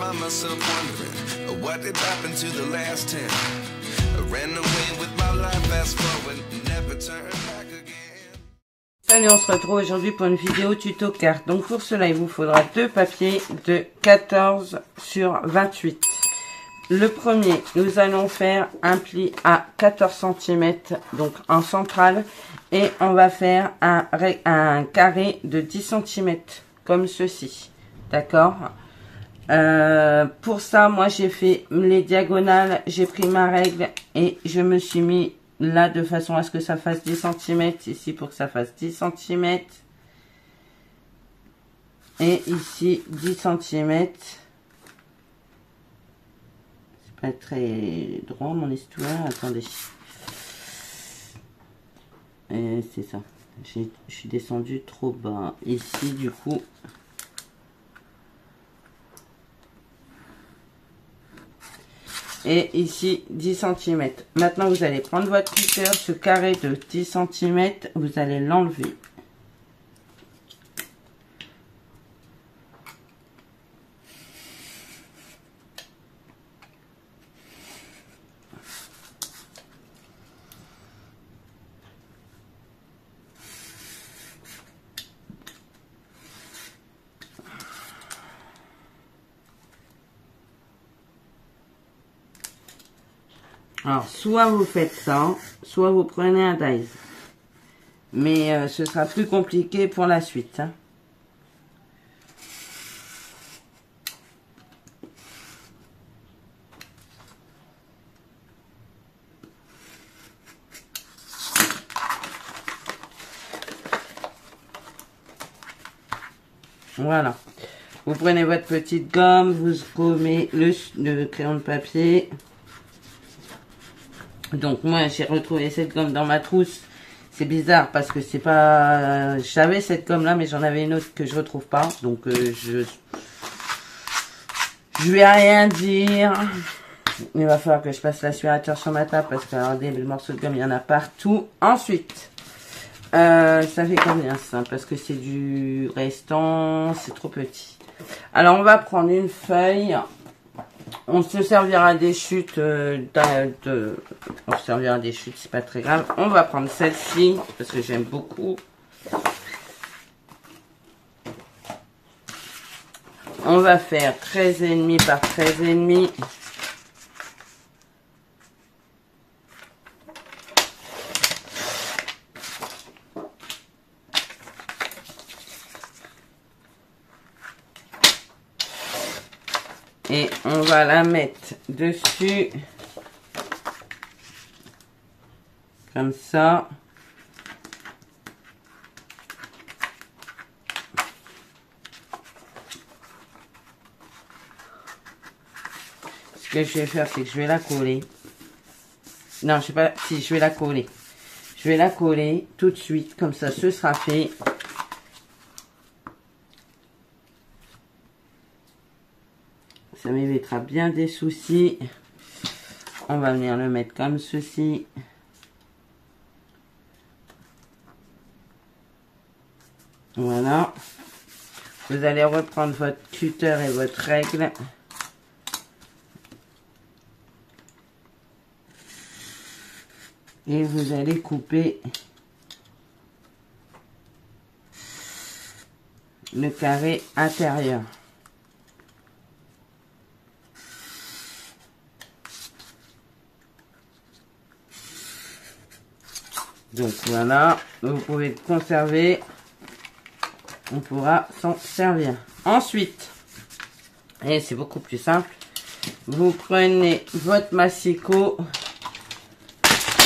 find myself wondering what did happen to the last 10. I ran away with my life, fast forward, never turn back again. Salut, on se retrouve aujourd'hui pour une vidéo tuto carte. Donc pour cela, il vous faudra deux papiers de 14 sur 28. Le premier, nous allons faire un pli à 14 cm, donc en centrale, et on va faire un carré de 10 cm, comme ceci. D'accord? Pour ça, moi j'ai fait les diagonales, j'ai pris ma règle et je me suis mis là de façon à ce que ça fasse 10 cm, ici pour que ça fasse 10 cm, et ici 10 cm. C'est pas très droit mon histoire, attendez. C'est ça, je suis descendu trop bas. Ici du coup, et ici 10 cm. Maintenant vous allez prendre votre cutter, ce carré de 10 cm, vous allez l'enlever. Alors, soit vous faites ça, soit vous prenez un dies. Mais ce sera plus compliqué pour la suite. Hein. Voilà. Vous prenez votre petite gomme, vous gommez le crayon de papier. Donc moi j'ai retrouvé cette gomme dans ma trousse. C'est bizarre parce que c'est pas... J'avais cette gomme là mais j'en avais une autre que je retrouve pas. Donc je vais rien dire. Il va falloir que je passe l'aspirateur sur ma table parce que regardez, le morceau de gomme il y en a partout. Ensuite, ça fait combien ça? Parce que c'est du restant, c'est trop petit. Alors on va prendre une feuille. On se servira des chutes, on se servira des chutes, c'est pas très grave. On va prendre celle-ci, parce que j'aime beaucoup. On va faire 13,5 par 13,5. Et on va la mettre dessus, comme ça. Ce que je vais faire, c'est que je vais la coller. Non, je sais pas si je vais la coller. Je vais la coller tout de suite, comme ça, ce sera fait. Ça m'évitera bien des soucis. On va venir le mettre comme ceci. Voilà. Vous allez reprendre votre cutter et votre règle. Et vous allez couper le carré intérieur. Donc voilà, vous pouvez le conserver, on pourra s'en servir. Ensuite, et c'est beaucoup plus simple, vous prenez votre massicot,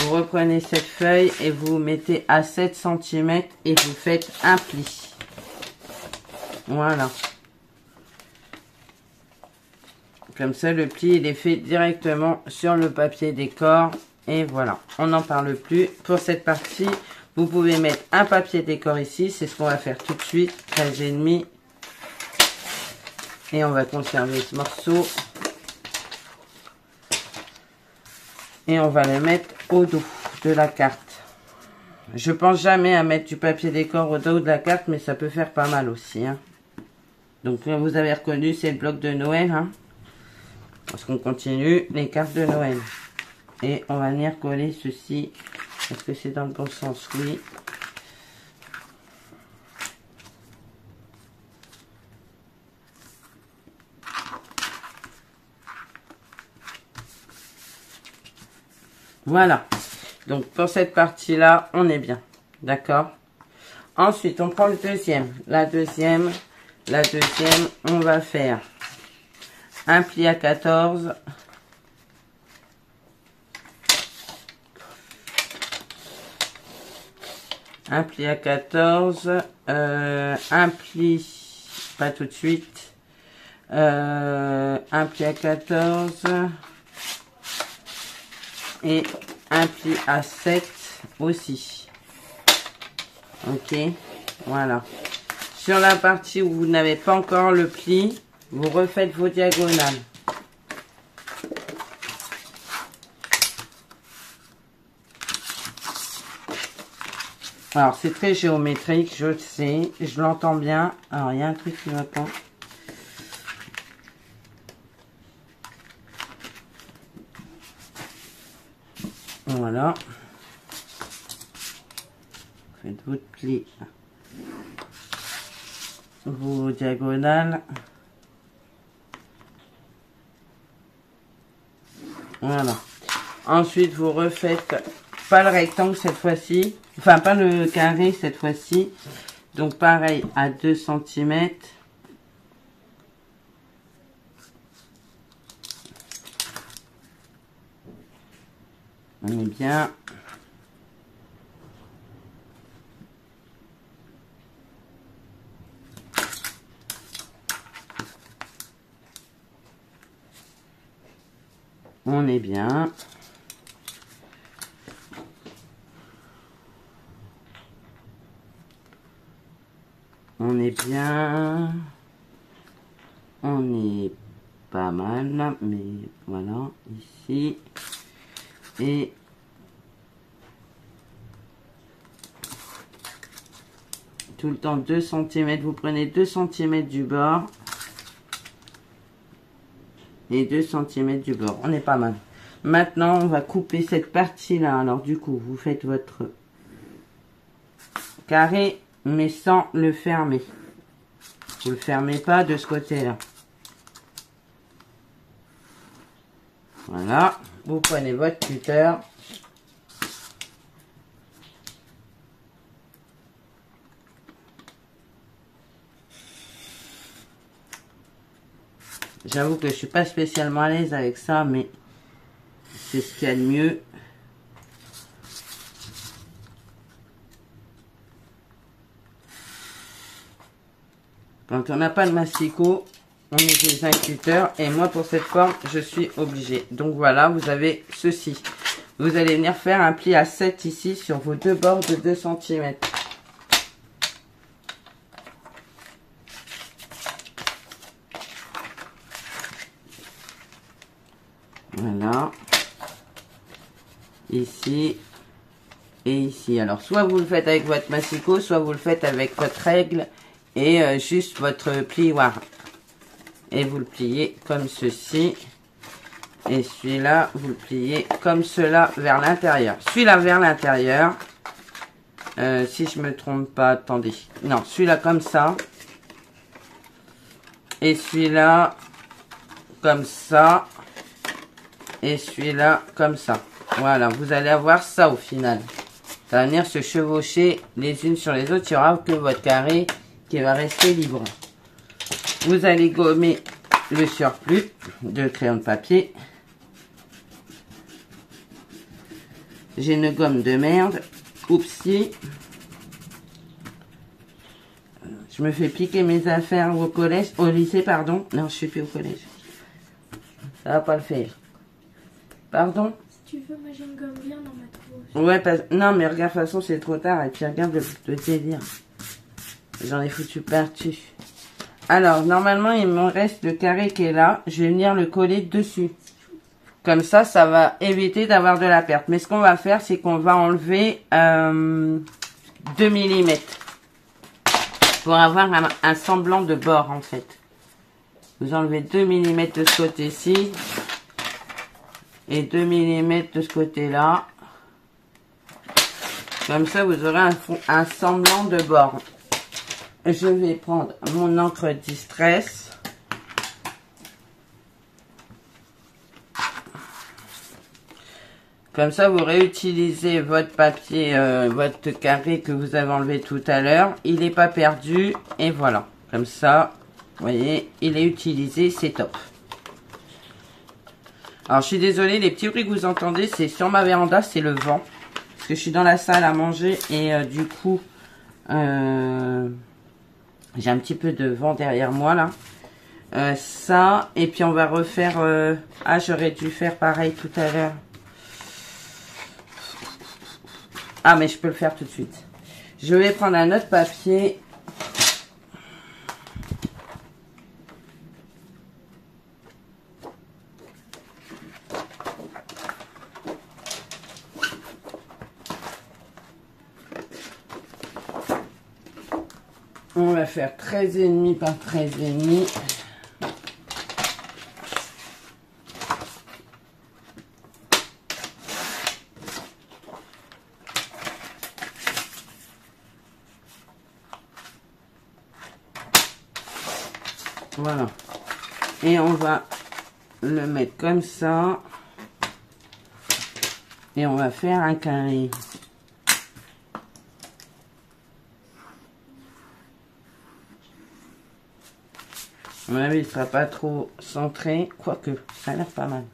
vous reprenez cette feuille et vous mettez à 7 cm et vous faites un pli. Voilà. Comme ça, le pli il est fait directement sur le papier décor. Et voilà, on n'en parle plus. Pour cette partie, vous pouvez mettre un papier décor ici. C'est ce qu'on va faire tout de suite. 13,5. Et on va conserver ce morceau. Et on va le mettre au dos de la carte. Je pense jamais à mettre du papier décor au dos de la carte, mais ça peut faire pas mal aussi. Hein. Donc, vous avez reconnu, c'est le bloc de Noël. Hein. Parce qu'on continue les cartes de Noël. Et on va venir coller ceci. Est-ce que c'est dans le bon sens? Oui. Voilà. Donc, pour cette partie-là, on est bien. D'accord? Ensuite, on prend le deuxième. La deuxième, on va faire un pli à 14. Un pli à 14. Un pli, pas tout de suite. Un pli à 14. Et un pli à 7 aussi. Ok, voilà. Sur la partie où vous n'avez pas encore le pli, vous refaites vos diagonales. Alors, c'est très géométrique, je le sais, je l'entends bien. Alors, il y a un truc qui va pas. Voilà. Faites votre pli, vos diagonales. Voilà. Ensuite, vous refaites pas le rectangle cette fois-ci. Enfin, pas le carré cette fois-ci. Donc, pareil, à 2 cm. On est bien. On est bien. On est bien. On est pas mal, mais voilà, ici. Et tout le temps 2 cm. Vous prenez 2 cm du bord. Et 2 cm du bord. On est pas mal. Maintenant, on va couper cette partie-là. Alors, du coup, vous faites votre carré, mais sans le fermer. Vous le fermez pas de ce côté-là. Voilà. Vous prenez votre cutter. J'avoue que je suis pas spécialement à l'aise avec ça, mais c'est ce qu'il y a de mieux. Quand on n'a pas de masticot, on utilise un cutter. Et moi, pour cette forme, je suis obligée. Donc voilà, vous avez ceci. Vous allez venir faire un pli à 7 ici sur vos deux bords de 2 cm. Voilà. Ici. Et ici. Alors, soit vous le faites avec votre massicot, soit vous le faites avec votre règle et juste votre plioir. Et vous le pliez comme ceci. Et celui-là, vous le pliez comme cela vers l'intérieur. Celui-là vers l'intérieur. Si je me trompe pas, attendez. Non, celui-là comme ça. Et celui-là comme ça. Et celui-là comme ça. Voilà, vous allez avoir ça au final. Ça va venir se chevaucher les unes sur les autres. Il n'y aura que votre carré qui va rester libre. Vous allez gommer le surplus de crayon de papier. J'ai une gomme de merde. Oupsie. Je me fais piquer mes affaires au collège, au lycée, pardon. Non, je suis plus au collège. Ça va pas le faire. Pardon? Si tu veux, moi j'ai une gomme bien dans ma trousse. Ouais, non, mais regarde, de toute façon, c'est trop tard. Et puis regarde le délire. J'en ai foutu partout. Alors, normalement, il me reste le carré qui est là. Je vais venir le coller dessus. Comme ça, ça va éviter d'avoir de la perte. Mais ce qu'on va faire, c'est qu'on va enlever 2 mm. Pour avoir un semblant de bord, en fait. Vous enlevez 2 mm de ce côté-ci et 2 mm de ce côté-là. Comme ça, vous aurez un semblant de bord. Je vais prendre mon encre Distress. Comme ça, vous réutilisez votre papier, votre carré que vous avez enlevé tout à l'heure. Il n'est pas perdu. Et voilà. Comme ça, vous voyez, il est utilisé. C'est top. Alors, je suis désolée, les petits bruits que vous entendez, c'est sur ma véranda, c'est le vent. Parce que je suis dans la salle à manger et du coup, j'ai un petit peu de vent derrière moi là. Ça, et puis on va refaire... ah, j'aurais dû faire pareil tout à l'heure. Ah, mais je peux le faire tout de suite. Je vais prendre un autre papier. On va faire 13,5 par 13,5. Voilà. Et on va le mettre comme ça. Et on va faire un carré. À mon avis, il ne sera pas trop centré. Quoique, ça a l'air pas mal.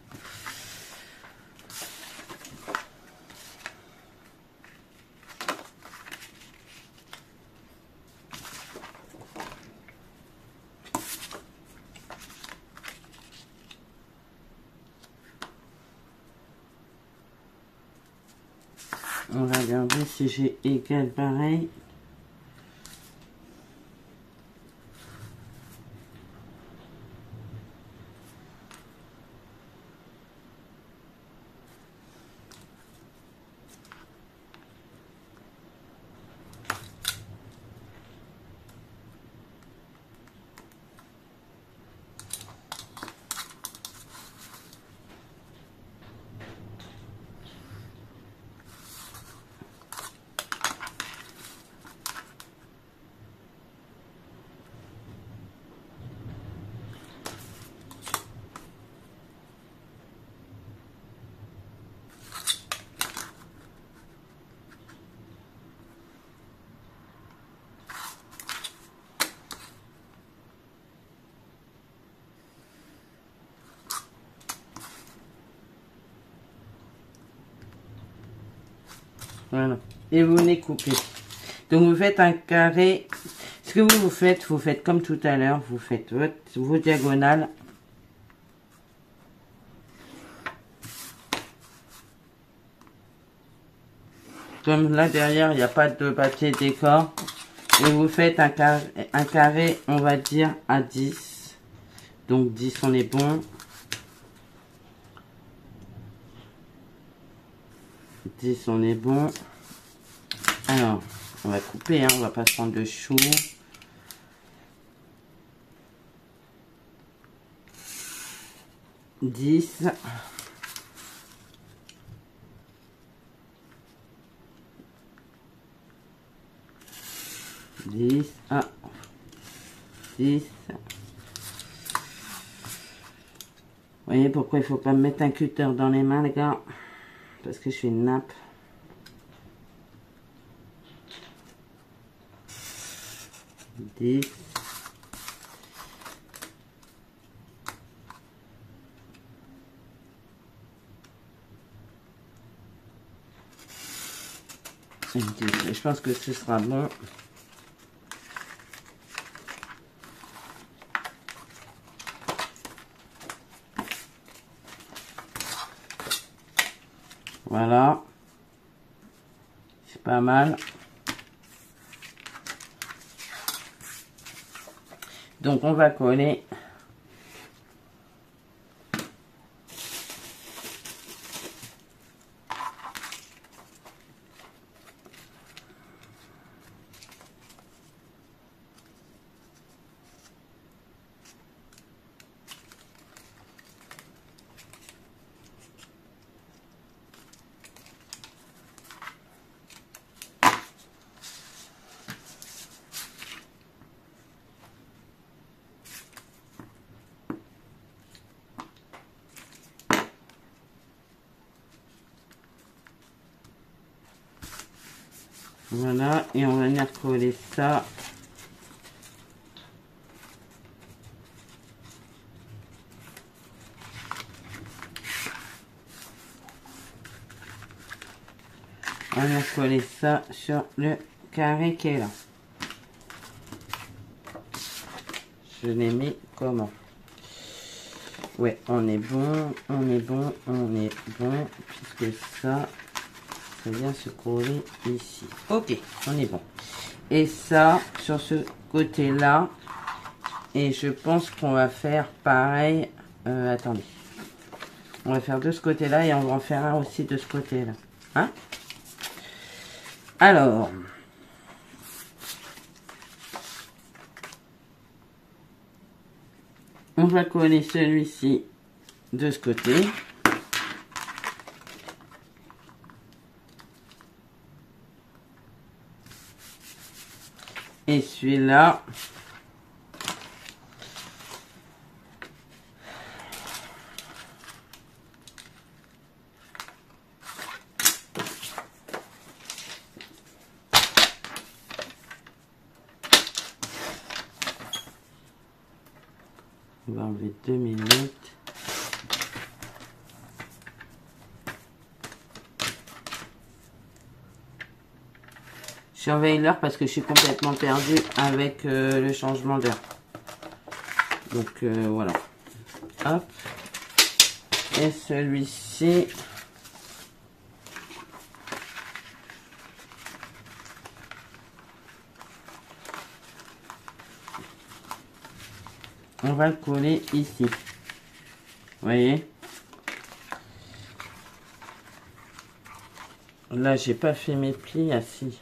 On va regarder si j'ai égal pareil. Voilà. Et vous venez couper. Donc vous faites un carré. Ce que vous faites comme tout à l'heure. Vous faites vos diagonales. Comme là derrière, il n'y a pas de papier décor. Et vous faites un carré, on va dire, à 10. Donc 10, on est bon. 10, on est bon. Alors, on va couper, hein, on va pas se prendre de chou. Dix. 10. Ah. 10. Vous voyez pourquoi il faut pas me mettre un cutter dans les mains, les gars? Parce que je suis une nappe. 10. Je pense que ce sera bon. Voilà. C'est pas mal. Donc on va coller. Voilà, et on va venir coller ça. On va venir coller ça sur le carré qui est là. Je l'ai mis comment? Ouais, on est bon, on est bon, on est bon, puisque ça vient se coller ici. Ok, on est bon. Et ça, sur ce côté-là, et je pense qu'on va faire pareil. Attendez. On va faire de ce côté-là et on va en faire un aussi de ce côté-là. Hein? Alors... on va coller celui-ci de ce côté. Et celui-là. On va enlever 2 minutes. Je surveille l'heure parce que je suis complètement perdue avec le changement d'heure. Donc voilà. Hop. Et celui-ci. On va le coller ici. Vous voyez? Là, j'ai pas fait mes plis assis.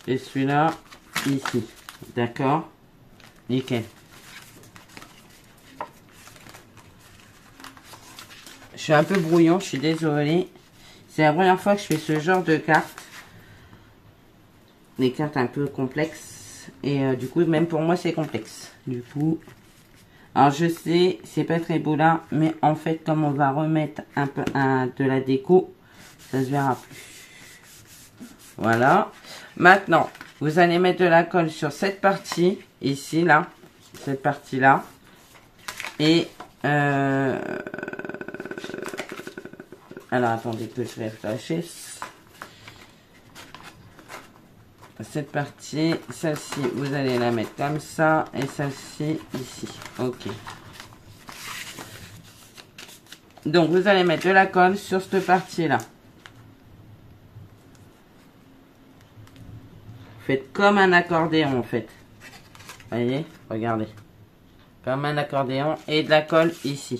Et celui-là, ici. D'accord? Nickel. Je suis un peu brouillon, je suis désolée. C'est la première fois que je fais ce genre de cartes. Des cartes un peu complexes. Et du coup, même pour moi, c'est complexe. Du coup, alors je sais, c'est pas très beau là. Mais en fait, comme on va remettre un peu de la déco, ça se verra plus. Voilà. Maintenant, vous allez mettre de la colle sur cette partie, ici, là. Cette partie-là. Et... alors, attendez que je réfléchisse. Cette partie, celle-ci, vous allez la mettre comme ça. Et celle-ci, ici. Ok. Donc, vous allez mettre de la colle sur cette partie-là. Faites comme un accordéon, en fait. Voyez? Regardez. Comme un accordéon. Et de la colle ici.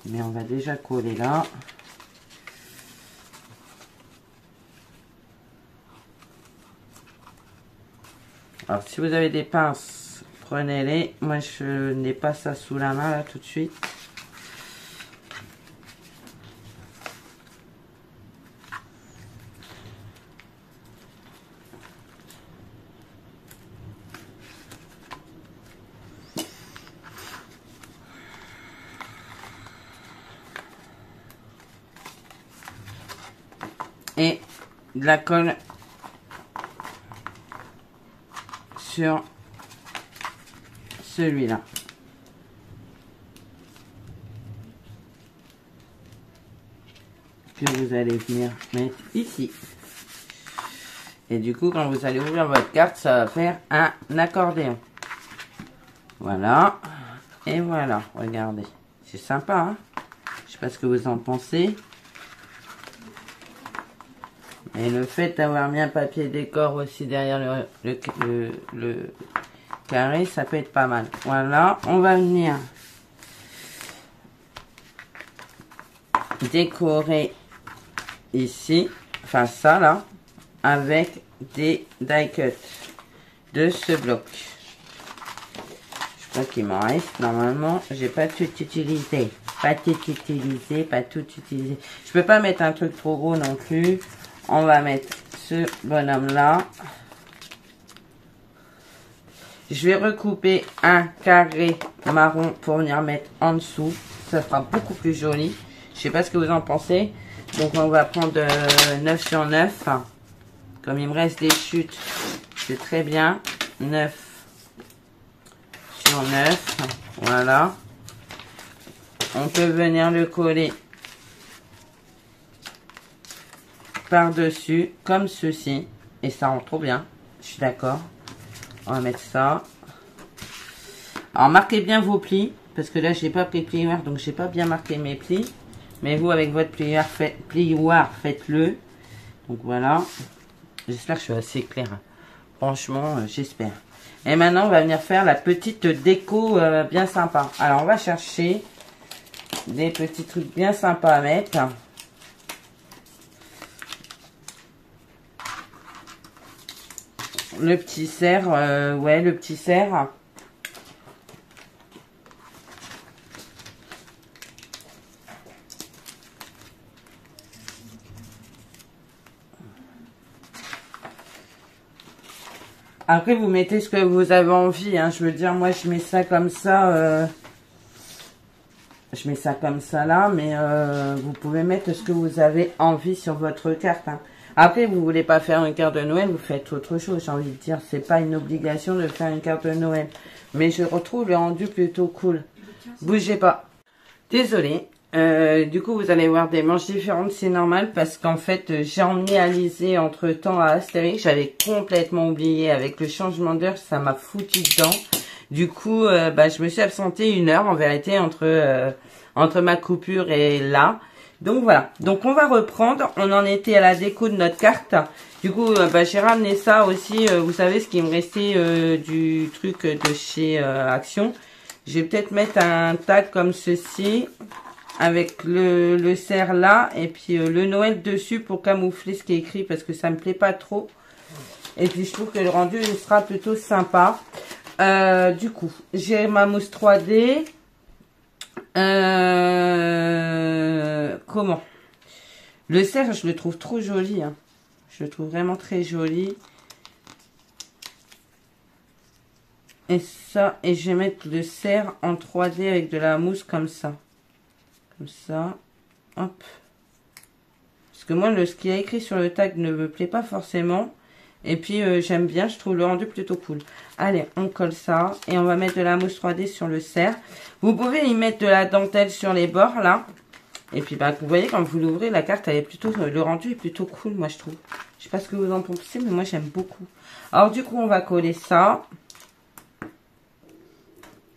Mais on va déjà coller là. Alors, si vous avez des pinces, prenez-les. Moi, je n'ai pas ça sous la main, là, tout de suite. Et de la colle sur celui-là. Que vous allez venir mettre ici. Et du coup, quand vous allez ouvrir votre carte, ça va faire un accordéon. Voilà. Et voilà, regardez. C'est sympa, hein? Je sais pas ce que vous en pensez. Et le fait d'avoir mis un papier décor aussi derrière le carré, ça peut être pas mal. Voilà, on va venir décorer ici, enfin ça là, avec des die cuts de ce bloc. Je crois qu'il m'en reste. Normalement, j'ai pas tout utilisé. Pas tout utilisé. Je peux pas mettre un truc trop gros non plus. On va mettre ce bonhomme là. Je vais recouper un carré marron pour venir mettre en dessous. Ça sera beaucoup plus joli. Je sais pas ce que vous en pensez. Donc on va prendre 9 sur 9. Comme il me reste des chutes, c'est très bien. 9 sur 9. Voilà. On peut venir le coller par-dessus, comme ceci. Et ça rend trop bien. Je suis d'accord. On va mettre ça. Alors, marquez bien vos plis. Parce que là, j'ai pas pris plioir, donc j'ai pas bien marqué mes plis. Mais vous, avec votre plioir, faites-le. Donc, voilà. J'espère que je suis assez claire. Franchement, j'espère. Et maintenant, on va venir faire la petite déco bien sympa. Alors, on va chercher des petits trucs bien sympas à mettre. Le petit cerf, ouais, le petit cerf. Après, vous mettez ce que vous avez envie, hein. Je veux dire, moi, je mets ça comme ça. Je mets ça comme ça là, mais vous pouvez mettre ce que vous avez envie sur votre carte, hein. Après, vous voulez pas faire une carte de Noël, vous faites autre chose. J'ai envie de dire, c'est pas une obligation de faire une carte de Noël. Mais je retrouve le rendu plutôt cool. Bougez pas. Désolée. Du coup, vous allez voir des manches différentes, c'est normal parce qu'en fait, j'ai emmené Alizé entre temps à Astérix. J'avais complètement oublié avec le changement d'heure, ça m'a foutu dedans. Du coup, je me suis absentée 1 heure en vérité entre ma coupure et là. Donc voilà. Donc on va reprendre. On en était à la déco de notre carte. Du coup, j'ai ramené ça aussi. Vous savez ce qui me restait du truc de chez Action. Je vais peut-être mettre un tag comme ceci. Avec le cerf là. Et puis le Noël dessus pour camoufler ce qui est écrit. Parce que ça me plaît pas trop. Et puis je trouve que le rendu il sera plutôt sympa. Du coup, j'ai ma mousse 3D. Comment? Le cerf, je le trouve trop joli, hein. Je le trouve vraiment très joli. Et ça, et je vais mettre le cerf en 3D avec de la mousse comme ça. Comme ça. Hop. Parce que moi, ce qui est écrit sur le tag ne me plaît pas forcément. Et puis, j'aime bien, je trouve le rendu plutôt cool. Allez, on colle ça. Et on va mettre de la mousse 3D sur le cerf. Vous pouvez y mettre de la dentelle sur les bords, là. Et puis, vous voyez, quand vous l'ouvrez, la carte, elle est plutôt... Le rendu est plutôt cool, moi, je trouve. Je sais pas ce que vous en pensez, mais moi, j'aime beaucoup. Alors, du coup, on va coller ça.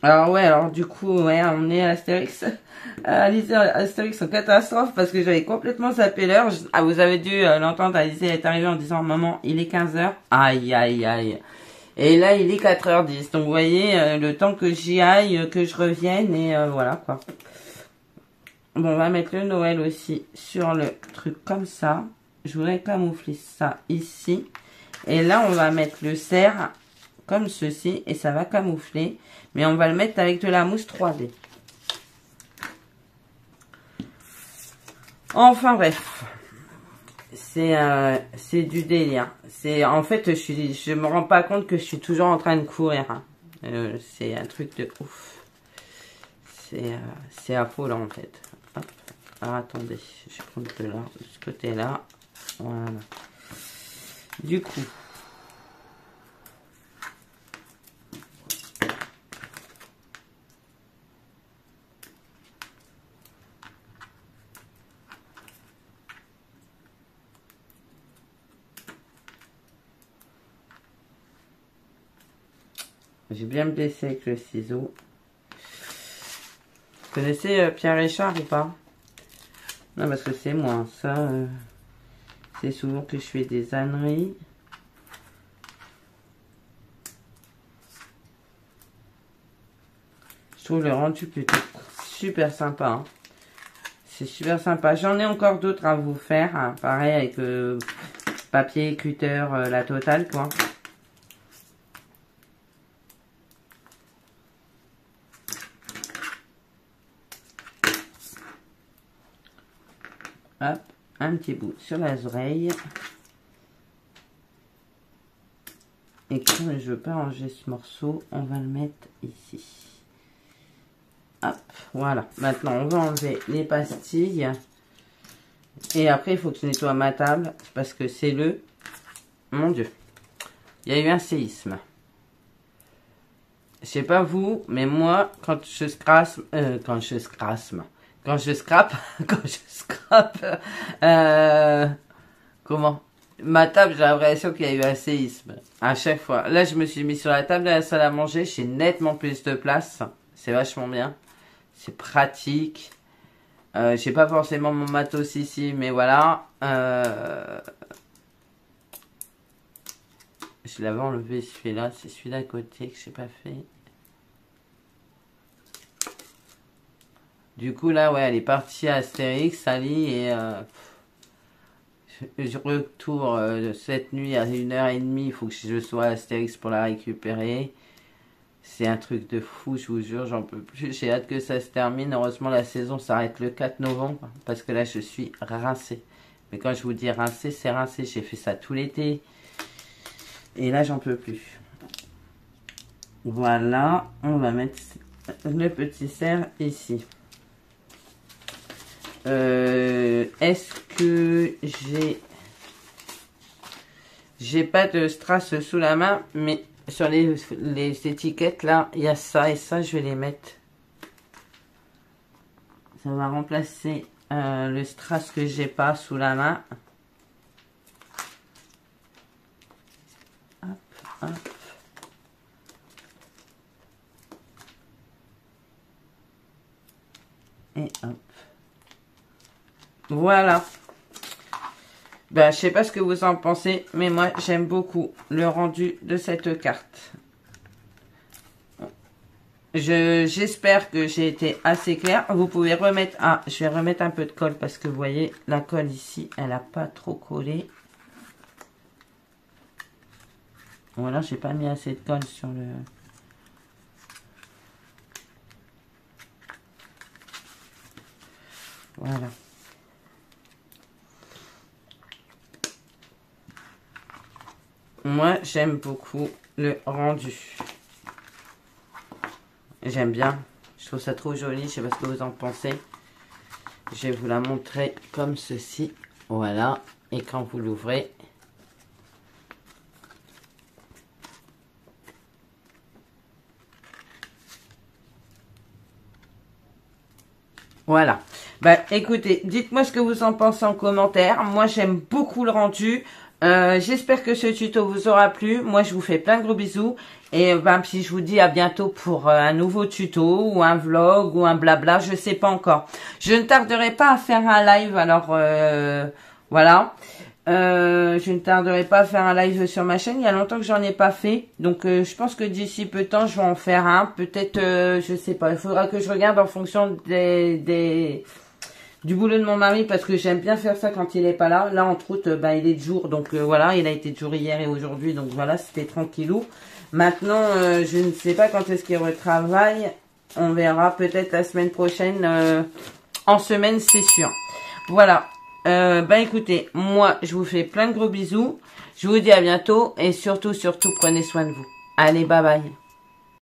Alors, du coup, ouais, on est à Astérix. Alizé, Astérix en catastrophe parce que j'avais complètement zappé l'heure. Vous avez dû l'entendre, Alizé est arrivée en disant, maman, il est 15h. Aïe, aïe, aïe. Et là, il est 4h10. Donc, vous voyez, le temps que j'y aille, que je revienne et voilà, quoi. Bon, on va mettre le Noël aussi sur le truc comme ça. Je voudrais camoufler ça ici. Et là, on va mettre le cerf comme ceci et ça va camoufler. Mais on va le mettre avec de la mousse 3D. Enfin bref, c'est du délire. En fait, je me rends pas compte que je suis toujours en train de courir, hein. C'est un truc de ouf. C'est affolant en fait. Hop. Alors attendez, je prends de là, de ce côté-là. Voilà. Du coup. J'ai bien me blessé avec le ciseau. Vous connaissez Pierre Richard ou pas? Non, parce que c'est moi. Ça, c'est souvent que je fais des âneries. Je trouve le rendu plutôt super sympa, hein. C'est super sympa. J'en ai encore d'autres à vous faire, hein. Pareil avec papier, cutter, la totale, quoi. Hop, un petit bout sur les oreilles. Et comme je veux pas ranger ce morceau, on va le mettre ici. Hop, voilà. Maintenant, on va enlever les pastilles. Et après, il faut que je nettoie ma table. Parce que c'est le... Mon Dieu. Il y a eu un séisme. Je sais pas vous, mais moi, quand je scrape... comment? Ma table, j'ai l'impression qu'il y a eu un séisme. À chaque fois. Là, je me suis mis sur la table de la salle à manger. J'ai nettement plus de place. C'est vachement bien. C'est pratique. J'ai pas forcément mon matos ici, mais voilà. Je l'avais enlevé celui-là. C'est celui d'à côté que j'ai pas fait. Du coup, là, ouais, elle est partie à Astérix, Ali, et je retourne cette nuit à 1h30. Il faut que je sois à Astérix pour la récupérer. C'est un truc de fou, je vous jure, j'en peux plus. J'ai hâte que ça se termine. Heureusement, la saison s'arrête le 4 novembre. Parce que là, je suis rincée. Mais quand je vous dis rincée, c'est rincé. J'ai fait ça tout l'été. Et là, j'en peux plus. Voilà. On va mettre le petit cerf ici. Est-ce que j'ai pas de strass sous la main, mais... Sur les étiquettes, là, il y a ça et ça, je vais les mettre. Ça va remplacer le strass que j'ai pas sous la main. Hop, hop. Et hop. Voilà. Ben, je sais pas ce que vous en pensez, mais moi, j'aime beaucoup le rendu de cette carte. J'espère que j'ai été assez claire. Vous pouvez remettre... Ah, je vais remettre un peu de colle parce que vous voyez, la colle ici, elle n'a pas trop collé. Voilà, j'ai pas mis assez de colle sur le... Voilà. Moi, j'aime beaucoup le rendu. J'aime bien. Je trouve ça trop joli. Je sais pas ce que vous en pensez. Je vais vous la montrer comme ceci. Voilà. Et quand vous l'ouvrez... Voilà. Bah, écoutez, dites-moi ce que vous en pensez en commentaire. Moi, j'aime beaucoup le rendu. J'espère que ce tuto vous aura plu. Moi, je vous fais plein de gros bisous. Et puis je vous dis à bientôt pour un nouveau tuto ou un vlog ou un blabla. Je sais pas encore. Je ne tarderai pas à faire un live. Alors, voilà. Je ne tarderai pas à faire un live sur ma chaîne. Il y a longtemps que j'en ai pas fait. Donc, je pense que d'ici peu de temps, je vais en faire un. Peut-être, je sais pas. Il faudra que je regarde en fonction du boulot de mon mari, parce que j'aime bien faire ça quand il est pas là. Là, entre autres, il est de jour. Donc, voilà, il a été de jour hier et aujourd'hui. Donc, voilà, c'était tranquillou. Maintenant, je ne sais pas quand est-ce qu'il retravaille. On verra peut-être la semaine prochaine. En semaine, c'est sûr. Voilà. Écoutez, moi, je vous fais plein de gros bisous. Je vous dis à bientôt. Et surtout, prenez soin de vous. Allez, bye bye.